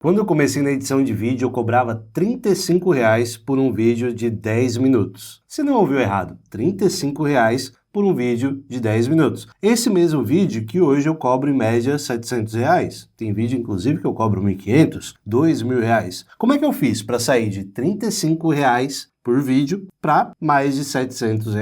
Quando eu comecei na edição de vídeo, eu cobrava R$ 35 por um vídeo de 10 minutos. Você não ouviu errado, R$ 35 por um vídeo de 10 minutos. Esse mesmo vídeo que hoje eu cobro em média R$ 700. Tem vídeo, inclusive, que eu cobro R$ 1.500, R$ 2.000. Como é que eu fiz para sair de R$ 35 por vídeo para mais de R$ 700?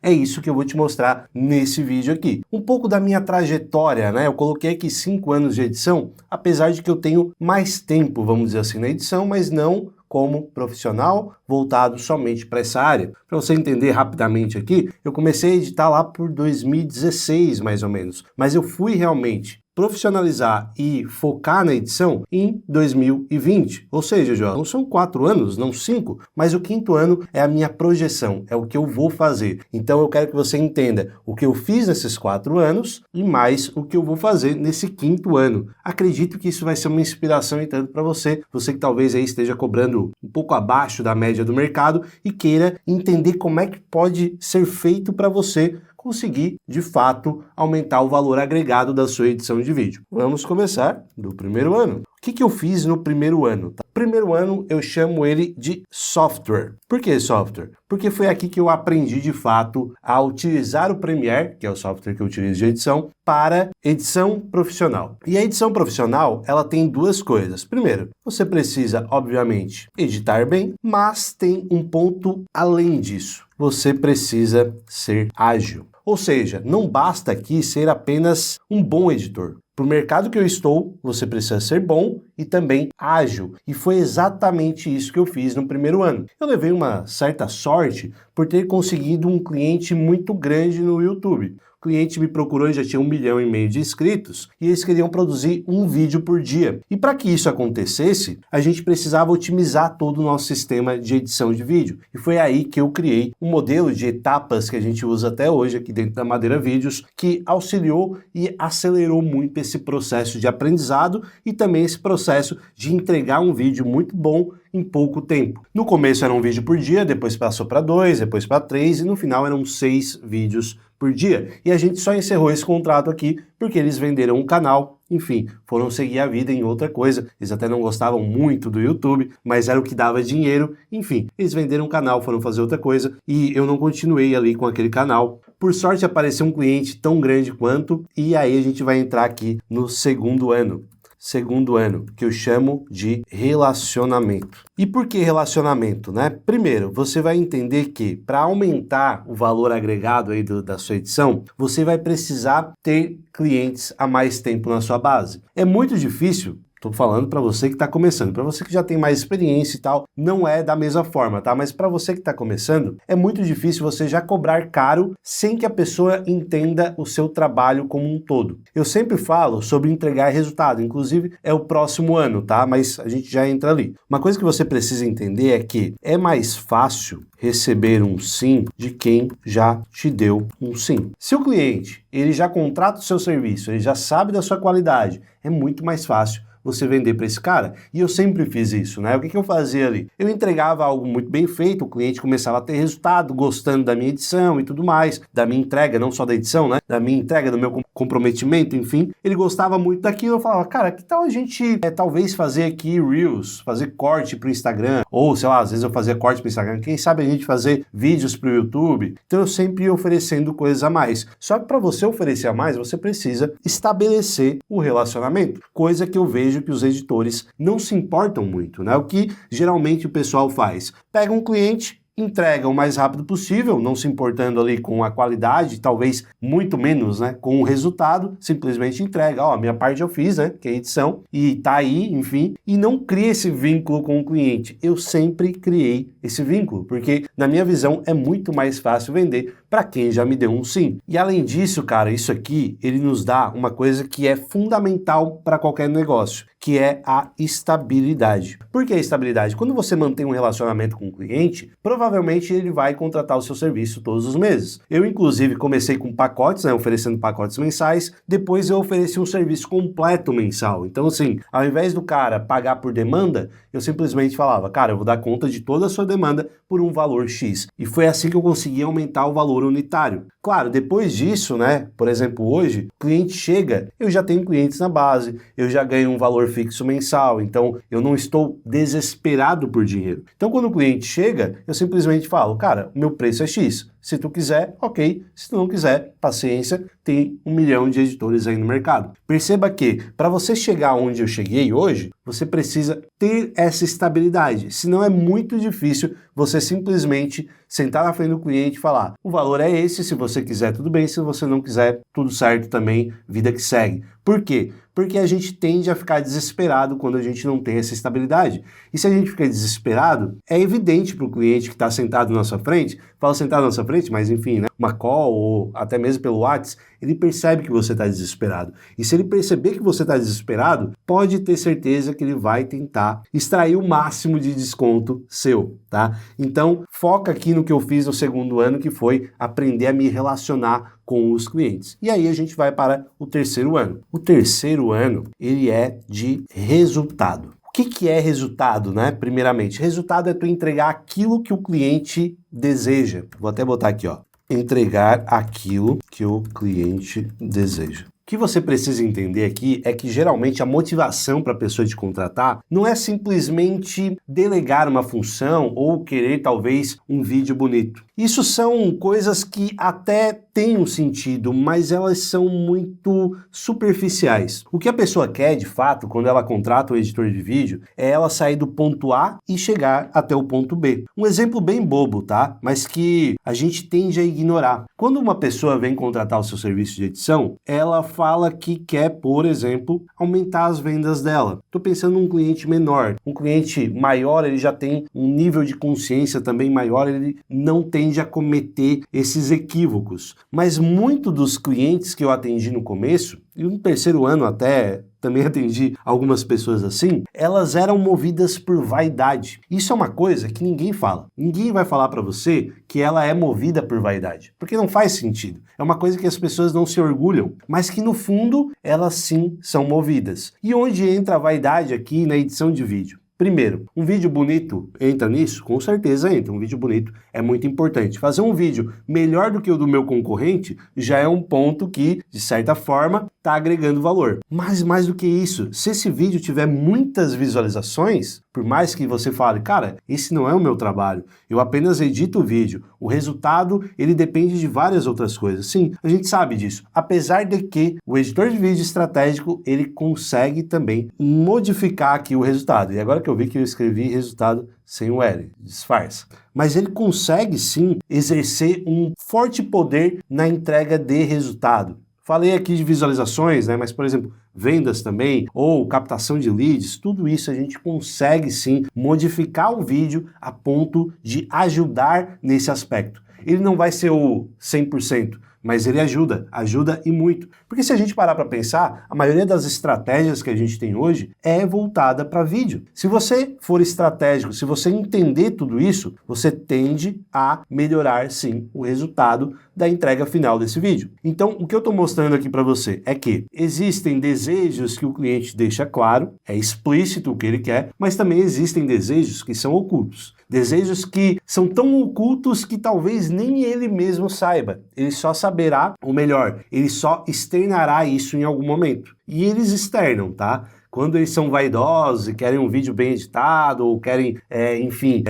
É isso que eu vou te mostrar nesse vídeo aqui. Um pouco da minha trajetória, né? Eu coloquei aqui 5 anos de edição, apesar de que eu tenho mais tempo, vamos dizer assim, na edição, mas não como profissional voltado somente para essa área. Para você entender rapidamente aqui, eu comecei a editar lá por 2016, mais ou menos, mas eu fui realmente profissionalizar e focar na edição em 2020. Ou seja, João, não são 4 anos, não 5, mas o 5º ano é a minha projeção, é o que eu vou fazer. Então eu quero que você entenda o que eu fiz nesses 4 anos e mais o que eu vou fazer nesse 5º ano. Acredito que isso vai ser uma inspiração e tanto para você, você que talvez aí esteja cobrando um pouco abaixo da média do mercado e queira entender como é que pode ser feito para você conseguir, de fato, aumentar o valor agregado da sua edição de vídeo. Vamos começar do primeiro ano. O que eu fiz no primeiro ano? Primeiro ano eu chamo ele de software. Por que software? Porque foi aqui que eu aprendi, de fato, a utilizar o Premiere, que é o software que eu utilizo de edição, para edição profissional. E a edição profissional, ela tem duas coisas. Primeiro, você precisa, obviamente, editar bem, mas tem um ponto além disso. Você precisa ser ágil. Ou seja, não basta aqui ser apenas um bom editor. Para o mercado que eu estou, você precisa ser bom e também ágil. E foi exatamente isso que eu fiz no primeiro ano. Eu levei uma certa sorte por ter conseguido um cliente muito grande no YouTube. O cliente me procurou e já tinha 1,5 milhão de inscritos e eles queriam produzir um vídeo por dia. E para que isso acontecesse, a gente precisava otimizar todo o nosso sistema de edição de vídeo. E foi aí que eu criei um modelo de etapas que a gente usa até hoje aqui dentro da Madeira Vídeos, que auxiliou e acelerou muito esse processo de aprendizado e também esse processo de entregar um vídeo muito bom em pouco tempo. No começo era um vídeo por dia, depois passou para 2, depois para 3 e no final eram 6 vídeos por dia. E a gente só encerrou esse contrato aqui porque eles venderam um canal, enfim, foram seguir a vida em outra coisa. Eles até não gostavam muito do YouTube, mas era o que dava dinheiro. Enfim, eles venderam um canal, foram fazer outra coisa e eu não continuei ali com aquele canal. Por sorte apareceu um cliente tão grande quanto e aí a gente vai entrar aqui no segundo ano. Segundo ano, que eu chamo de relacionamento. E por que relacionamento, né? Primeiro, você vai entender que para aumentar o valor agregado aí da sua edição, você vai precisar ter clientes há mais tempo na sua base. É muito difícil. Estou falando para você que está começando, para você que já tem mais experiência e tal, não é da mesma forma, tá? Mas para você que está começando, é muito difícil você já cobrar caro sem que a pessoa entenda o seu trabalho como um todo. Eu sempre falo sobre entregar resultado, inclusive é o próximo ano, tá? Mas a gente já entra ali. Uma coisa que você precisa entender é que é mais fácil receber um sim de quem já te deu um sim. Se o cliente, ele já contrata o seu serviço, ele já sabe da sua qualidade, é muito mais fácil você vender para esse cara. E eu sempre fiz isso, né? O que eu fazia ali? Eu entregava algo muito bem feito, o cliente começava a ter resultado, gostando da minha edição e tudo mais, da minha entrega, não só da edição, né? Da minha entrega, do meu comprometimento, enfim. Ele gostava muito daquilo, eu falava, cara, que tal a gente talvez fazer aqui Reels, fazer corte para o Instagram, ou sei lá, às vezes eu fazia corte para o Instagram, quem sabe a gente fazer vídeos para o YouTube. Então eu sempre ia oferecendo coisas a mais. Só que para você oferecer a mais, você precisa estabelecer o relacionamento, coisa que eu vejo que os editores não se importam muito, né? O que geralmente o pessoal faz? Pega um cliente, entrega o mais rápido possível, não se importando ali com a qualidade, talvez muito menos, né, com o resultado, simplesmente entrega, ó, a minha parte eu fiz, né, que é a edição, e tá aí, enfim, e não cria esse vínculo com o cliente. Eu sempre criei esse vínculo, porque na minha visão é muito mais fácil vender para quem já me deu um sim. E além disso, cara, isso aqui, ele nos dá uma coisa que é fundamental para qualquer negócio, que é a estabilidade. Por que a estabilidade? Quando você mantém um relacionamento com o cliente, provavelmente provavelmente ele vai contratar o seu serviço todos os meses. Eu, inclusive, comecei com pacotes, né, oferecendo pacotes mensais, depois eu ofereci um serviço completo mensal. Então, assim, ao invés do cara pagar por demanda, eu simplesmente falava, cara, eu vou dar conta de toda a sua demanda por um valor X. E foi assim que eu consegui aumentar o valor unitário. Claro, depois disso, né, por exemplo, hoje, o cliente chega, eu já tenho clientes na base, eu já ganho um valor fixo mensal, então eu não estou desesperado por dinheiro. Então, quando o cliente chega, eu simplesmente falo, cara, meu preço é X. Se tu quiser, ok. Se tu não quiser, paciência, tem 1 milhão de editores aí no mercado. Perceba que, para você chegar onde eu cheguei hoje, você precisa ter essa estabilidade. Senão é muito difícil você simplesmente sentar na frente do cliente e falar, o valor é esse, se você quiser, tudo bem, se você não quiser, tudo certo também, vida que segue. Por quê? Porque a gente tende a ficar desesperado quando a gente não tem essa estabilidade. E se a gente fica desesperado, é evidente para o cliente que está sentado na nossa frente, fala sentado na nossa frente, mas enfim, né, uma call ou até mesmo pelo WhatsApp, ele percebe que você está desesperado. E se ele perceber que você está desesperado, pode ter certeza que ele vai tentar extrair o máximo de desconto seu, tá? Então, foca aqui no que eu fiz no segundo ano, que foi aprender a me relacionar com os clientes. E aí a gente vai para o terceiro ano. O terceiro ano, ele é de resultado. O que é resultado, né? Primeiramente, resultado é tu entregar aquilo que o cliente deseja. Vou até botar aqui, ó. Entregar aquilo que o cliente deseja. O que você precisa entender aqui é que geralmente a motivação para a pessoa te contratar não é simplesmente delegar uma função ou querer talvez um vídeo bonito. Isso são coisas que até têm um sentido, mas elas são muito superficiais. O que a pessoa quer, de fato, quando ela contrata um editor de vídeo, é ela sair do ponto A e chegar até o ponto B. Um exemplo bem bobo, tá? Mas que a gente tende a ignorar. Quando uma pessoa vem contratar o seu serviço de edição, ela fala que quer, por exemplo, aumentar as vendas dela. Estou pensando num cliente menor. Um cliente maior, ele já tem um nível de consciência também maior, ele não tende a cometer esses equívocos. Mas muito dos clientes que eu atendi no começo, e no terceiro ano até também atendi algumas pessoas assim, elas eram movidas por vaidade. Isso é uma coisa que ninguém fala. Ninguém vai falar para você que ela é movida por vaidade, porque não faz sentido. É uma coisa que as pessoas não se orgulham, mas que no fundo elas sim são movidas. E onde entra a vaidade aqui na edição de vídeo? Primeiro, um vídeo bonito entra nisso? Com certeza entra. Um vídeo bonito é muito importante. Fazer um vídeo melhor do que o do meu concorrente já é um ponto que, de certa forma, está agregando valor. Mas mais do que isso, se esse vídeo tiver muitas visualizações, por mais que você fale, cara, esse não é o meu trabalho, eu apenas edito o vídeo, o resultado, ele depende de várias outras coisas. Sim, a gente sabe disso. Apesar de que o editor de vídeo estratégico, ele consegue também modificar aqui o resultado. E agora que eu vi que eu escrevi resultado sem o L, disfarça. Mas ele consegue sim exercer um forte poder na entrega de resultado. Falei aqui de visualizações, né? Mas, por exemplo, vendas também, ou captação de leads, tudo isso a gente consegue sim modificar o vídeo a ponto de ajudar nesse aspecto. Ele não vai ser o 100%, mas ele ajuda e muito. Porque se a gente parar para pensar, a maioria das estratégias que a gente tem hoje é voltada para vídeo. Se você for estratégico, se você entender tudo isso, você tende a melhorar sim o resultado da entrega final desse vídeo. Então, o que eu estou mostrando aqui para você é que existem desejos que o cliente deixa claro, é explícito o que ele quer, mas também existem desejos que são ocultos. Desejos que são tão ocultos que talvez nem ele mesmo saiba. Ele só saberá, ou melhor, ele só externará isso em algum momento. E eles externam, tá? Quando eles são vaidosos e querem um vídeo bem editado, ou querem,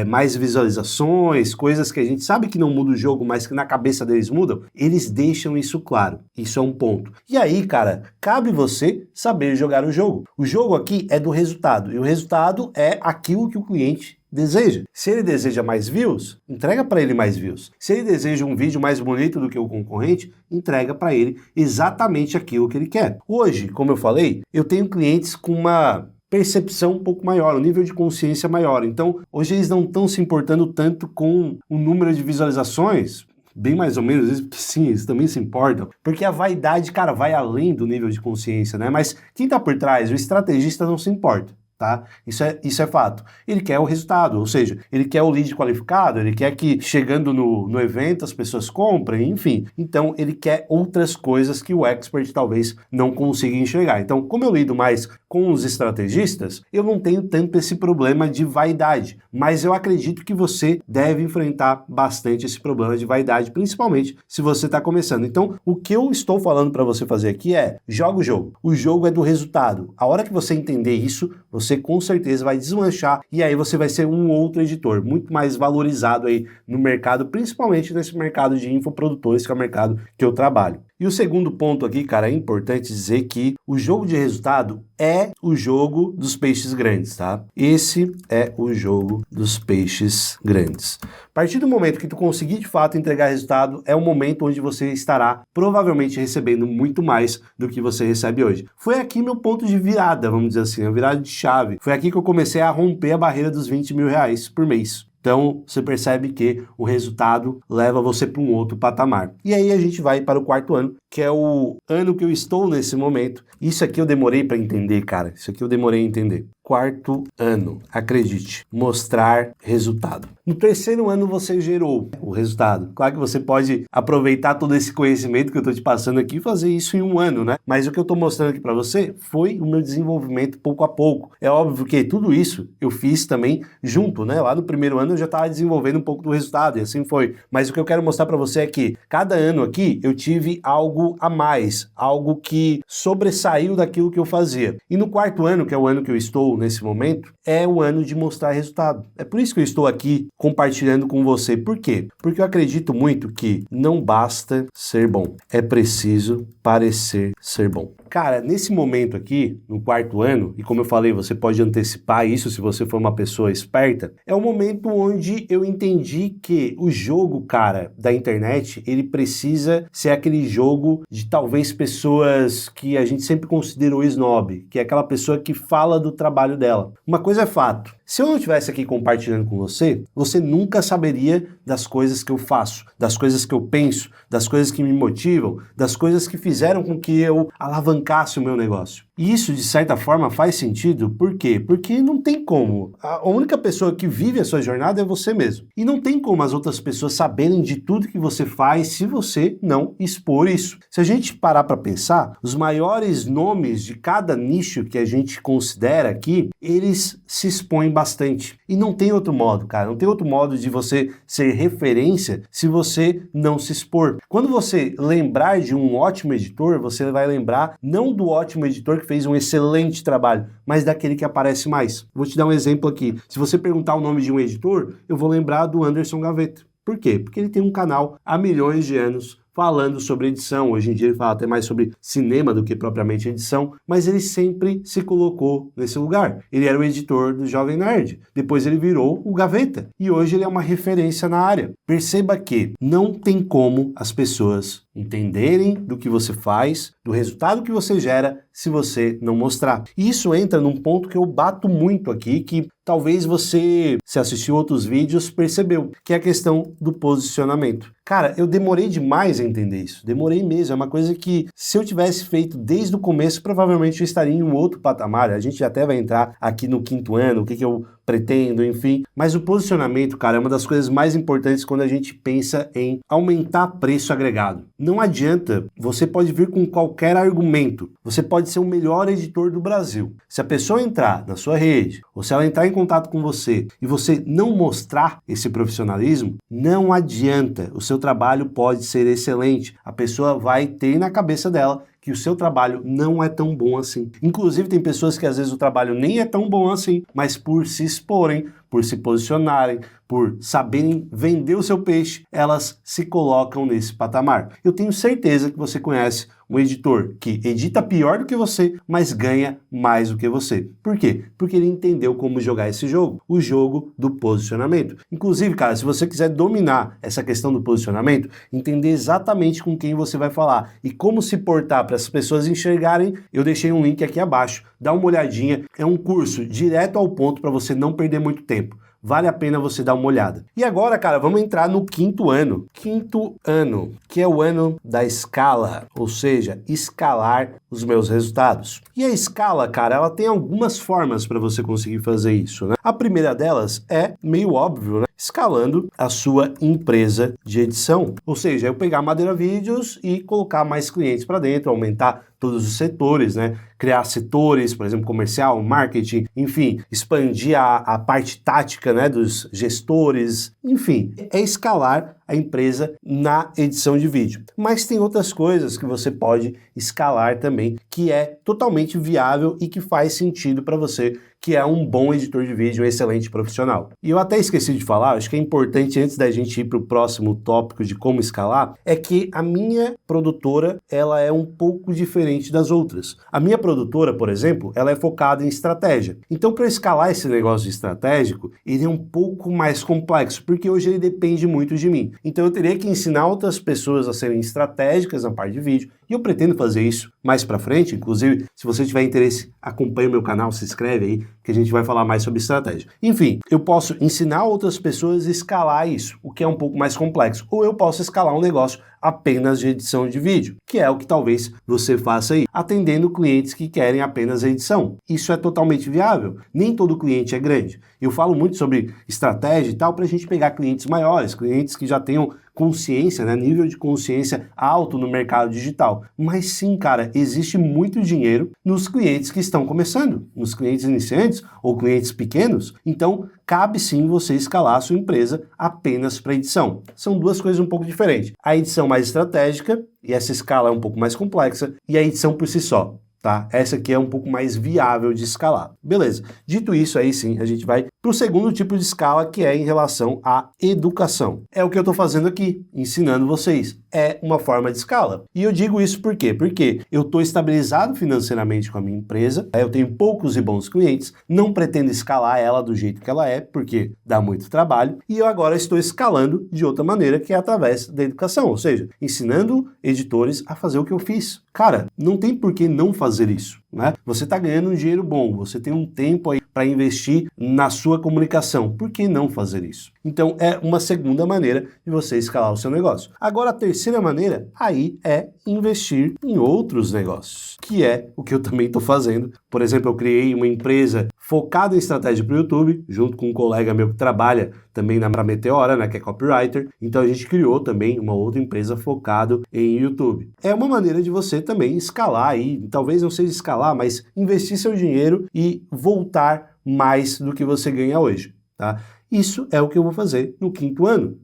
mais visualizações, coisas que a gente sabe que não muda o jogo, mas que na cabeça deles mudam, eles deixam isso claro. Isso é um ponto. E aí, cara, cabe você saber jogar o jogo. O jogo aqui é do resultado, e o resultado é aquilo que o cliente deseja. Se ele deseja mais views, entrega para ele mais views. Se ele deseja um vídeo mais bonito do que o concorrente, entrega para ele exatamente aquilo que ele quer. Hoje, como eu falei, eu tenho clientes com uma percepção um pouco maior, um nível de consciência maior. Então, hoje eles não estão se importando tanto com o número de visualizações, bem mais ou menos isso, porque sim, eles também se importam. Porque a vaidade, cara, vai além do nível de consciência, né? Mas quem tá por trás, o estrategista não se importa. tá? Isso é fato. Ele quer o resultado, ou seja, ele quer o lead qualificado, ele quer que chegando no evento as pessoas comprem, enfim. Então, ele quer outras coisas que o expert talvez não consiga enxergar. Então, como eu lido mais com os estrategistas, eu não tenho tanto esse problema de vaidade, mas eu acredito que você deve enfrentar bastante esse problema de vaidade, principalmente se você está começando. Então, o que eu estou falando para você fazer aqui é, joga o jogo. O jogo é do resultado. A hora que você entender isso, você com certeza vai deslanchar e aí você vai ser um outro editor, muito mais valorizado aí no mercado, principalmente nesse mercado de infoprodutores, que é o mercado que eu trabalho. E o segundo ponto aqui, cara, é importante dizer que o jogo de resultado é o jogo dos peixes grandes, tá? Esse é o jogo dos peixes grandes. A partir do momento que tu conseguir de fato entregar resultado, é o momento onde você estará provavelmente recebendo muito mais do que você recebe hoje. Foi aqui meu ponto de virada, vamos dizer assim, a virada de chave. Foi aqui que eu comecei a romper a barreira dos 20 mil reais por mês. Então, você percebe que o resultado leva você para um outro patamar. E aí a gente vai para o quarto ano, que é o ano que eu estou nesse momento. Isso aqui eu demorei para entender, cara. Isso aqui eu demorei a entender. Quarto ano, acredite, mostrar resultado. No terceiro ano você gerou o resultado. Claro que você pode aproveitar todo esse conhecimento que eu estou te passando aqui e fazer isso em um ano, né? Mas o que eu estou mostrando aqui para você foi o meu desenvolvimento pouco a pouco. É óbvio que tudo isso eu fiz também junto, né? Lá no primeiro ano eu já estava desenvolvendo um pouco do resultado e assim foi. Mas o que eu quero mostrar para você é que cada ano aqui eu tive algo a mais, algo que sobressaiu daquilo que eu fazia. E no quarto ano, que é o ano que eu estou nesse momento, é o ano de mostrar resultado. É por isso que eu estou aqui compartilhando com você. Por quê? Porque eu acredito muito que não basta ser bom, é preciso parecer ser bom. Cara, nesse momento aqui, no quarto ano, e como eu falei, você pode antecipar isso se você for uma pessoa esperta, é o momento onde eu entendi que o jogo, cara, da internet, ele precisa ser aquele jogo de talvez pessoas que a gente sempre considerou snob, que é aquela pessoa que fala do trabalho dela. Uma coisa é fato, se eu não estivesse aqui compartilhando com você, você nunca saberia das coisas que eu faço, das coisas que eu penso, das coisas que me motivam, das coisas que fizeram com que eu alavancasse o meu negócio. E isso, de certa forma, faz sentido. Por quê? Porque não tem como. A única pessoa que vive a sua jornada é você mesmo. E não tem como as outras pessoas saberem de tudo que você faz se você não expor isso. Se a gente parar para pensar, os maiores nomes de cada nicho que a gente considera aqui, eles se expõem bastante. E não tem outro modo, cara. Não tem outro modo de você ser referência se você não se expor. Quando você lembrar de um ótimo editor, você vai lembrar não do ótimo editor que fez um excelente trabalho, mas daquele que aparece mais. Vou te dar um exemplo aqui. Se você perguntar o nome de um editor, eu vou lembrar do Anderson Gaveta. Por quê? Porque ele tem um canal há milhões de anos falando sobre edição. Hoje em dia ele fala até mais sobre cinema do que propriamente edição, mas ele sempre se colocou nesse lugar. Ele era o editor do Jovem Nerd, depois ele virou o Gaveta e hoje ele é uma referência na área. Perceba que não tem como as pessoas entenderem do que você faz, do resultado que você gera, se você não mostrar. E isso entra num ponto que eu bato muito aqui, que talvez você, se assistiu outros vídeos, percebeu, que é a questão do posicionamento. Cara, eu demorei demais a entender isso, demorei mesmo, é uma coisa que se eu tivesse feito desde o começo, provavelmente eu estaria em um outro patamar. A gente até vai entrar aqui no quinto ano, o que eu pretendo, enfim. Mas o posicionamento, cara, é uma das coisas mais importantes quando a gente pensa em aumentar preço agregado. Não adianta, você pode vir com qualquer argumento, você pode ser o melhor editor do Brasil. Se a pessoa entrar na sua rede, ou se ela entrar em contato com você e você não mostrar esse profissionalismo, não adianta, o seu trabalho pode ser excelente, a pessoa vai ter na cabeça dela que o seu trabalho não é tão bom assim. Inclusive tem pessoas que às vezes o trabalho nem é tão bom assim, mas por se exporem, por se posicionarem, por saberem vender o seu peixe, elas se colocam nesse patamar. Eu tenho certeza que você conhece um editor que edita pior do que você, mas ganha mais do que você. Por quê? Porque ele entendeu como jogar esse jogo, o jogo do posicionamento. Inclusive, cara, se você quiser dominar essa questão do posicionamento, entender exatamente com quem você vai falar e como se portar para as pessoas enxergarem, eu deixei um link aqui abaixo. Dá uma olhadinha, é um curso direto ao ponto para você não perder muito tempo. vale a pena você dar uma olhada. E agora, cara, vamos entrar no quinto ano. Quinto ano, que é o ano da escala, ou seja, escalar os meus resultados. E a escala, cara, ela tem algumas formas para você conseguir fazer isso, né? A primeira delas é meio óbvio, né? Escalando a sua empresa de edição. Ou seja, eu pegar Madeira Vídeos e colocar mais clientes para dentro, aumentar todos os setores, né? Criar setores, por exemplo, comercial, marketing, enfim, expandir a parte tática, né, dos gestores, enfim, é escalar a empresa na edição de vídeo. Mas tem outras coisas que você pode escalar também, que é totalmente viável e que faz sentido para você, que é um bom editor de vídeo, um excelente profissional. E eu até esqueci de falar, acho que é importante antes da gente ir para o próximo tópico de como escalar, é que a minha produtora, ela é um pouco diferente das outras. A minha produtora, por exemplo, ela é focada em estratégia. Então, para escalar esse negócio estratégico, ele é um pouco mais complexo, porque hoje ele depende muito de mim. Então, eu teria que ensinar outras pessoas a serem estratégicas na parte de vídeo, e eu pretendo fazer isso mais para frente. Inclusive, se você tiver interesse, acompanhe o meu canal, se inscreve aí, que a gente vai falar mais sobre estratégia. Enfim, eu posso ensinar outras pessoas a escalar isso, o que é um pouco mais complexo, ou eu posso escalar um negócio apenas de edição de vídeo, que é o que talvez você faça aí, atendendo clientes que querem apenas a edição. Isso é totalmente viável. Nem todo cliente é grande. Eu falo muito sobre estratégia e tal para a gente pegar clientes maiores, clientes que já tenham consciência, né, nível de consciência alto no mercado digital. Mas sim, cara, existe muito dinheiro nos clientes que estão começando, nos clientes iniciantes ou clientes pequenos. Então, cabe sim você escalar a sua empresa apenas para edição. São duas coisas um pouco diferentes. A edição mais estratégica, e essa escala é um pouco mais complexa, e a edição por si só. Tá? Essa aqui é um pouco mais viável de escalar. Beleza. Dito isso, aí sim, a gente vai para o segundo tipo de escala, que é em relação à educação. É o que eu estou fazendo aqui, ensinando vocês. É uma forma de escala. E eu digo isso por quê? Porque eu estou estabilizado financeiramente com a minha empresa, eu tenho poucos e bons clientes, não pretendo escalar ela do jeito que ela é, porque dá muito trabalho, e eu agora estou escalando de outra maneira, que é através da educação, ou seja, ensinando editores a fazer o que eu fiz. Cara, não tem por que não fazer isso, né? Você está ganhando um dinheiro bom, você tem um tempo aí para investir na sua comunicação. Por que não fazer isso? Então, é uma segunda maneira de você escalar o seu negócio. Agora, a terceira maneira aí é investir em outros negócios, que é o que eu também estou fazendo. Por exemplo, eu criei uma empresa focada em estratégia para o YouTube, junto com um colega meu que trabalha também na Meteora, né, que é copywriter. Então, a gente criou também uma outra empresa focada em YouTube. É uma maneira de você também escalar aí, talvez não seja escalar, mas investir seu dinheiro e voltar mais do que você ganha hoje, tá? Isso é o que eu vou fazer no quinto ano,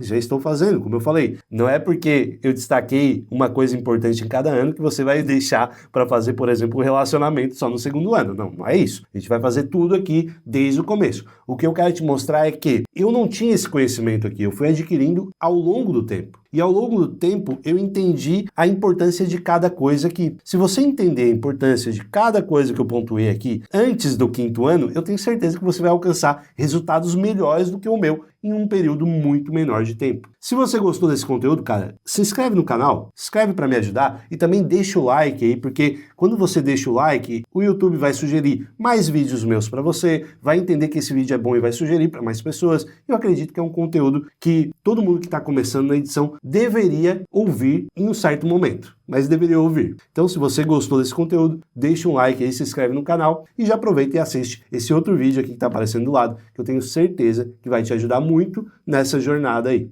já estou fazendo, como eu falei. Não é porque eu destaquei uma coisa importante em cada ano que você vai deixar para fazer, por exemplo, um relacionamento só no segundo ano. Não, não é isso. A gente vai fazer tudo aqui desde o começo. O que eu quero te mostrar é que eu não tinha esse conhecimento aqui, eu fui adquirindo ao longo do tempo. E ao longo do tempo eu entendi a importância de cada coisa aqui. Se você entender a importância de cada coisa que eu pontuei aqui antes do quinto ano, eu tenho certeza que você vai alcançar resultados melhores do que o meu em um período muito menor de tempo. Se você gostou desse conteúdo, cara, se inscreve no canal, se inscreve para me ajudar e também deixa o like aí, porque quando você deixa o like, o YouTube vai sugerir mais vídeos meus para você, vai entender que esse vídeo é bom e vai sugerir para mais pessoas. Eu acredito que é um conteúdo que todo mundo que está começando na edição deveria ouvir em um certo momento, mas deveria ouvir. Então, se você gostou desse conteúdo, deixa um like aí, se inscreve no canal e já aproveita e assiste esse outro vídeo aqui que está aparecendo do lado, que eu tenho certeza que vai te ajudar muito nessa jornada aí.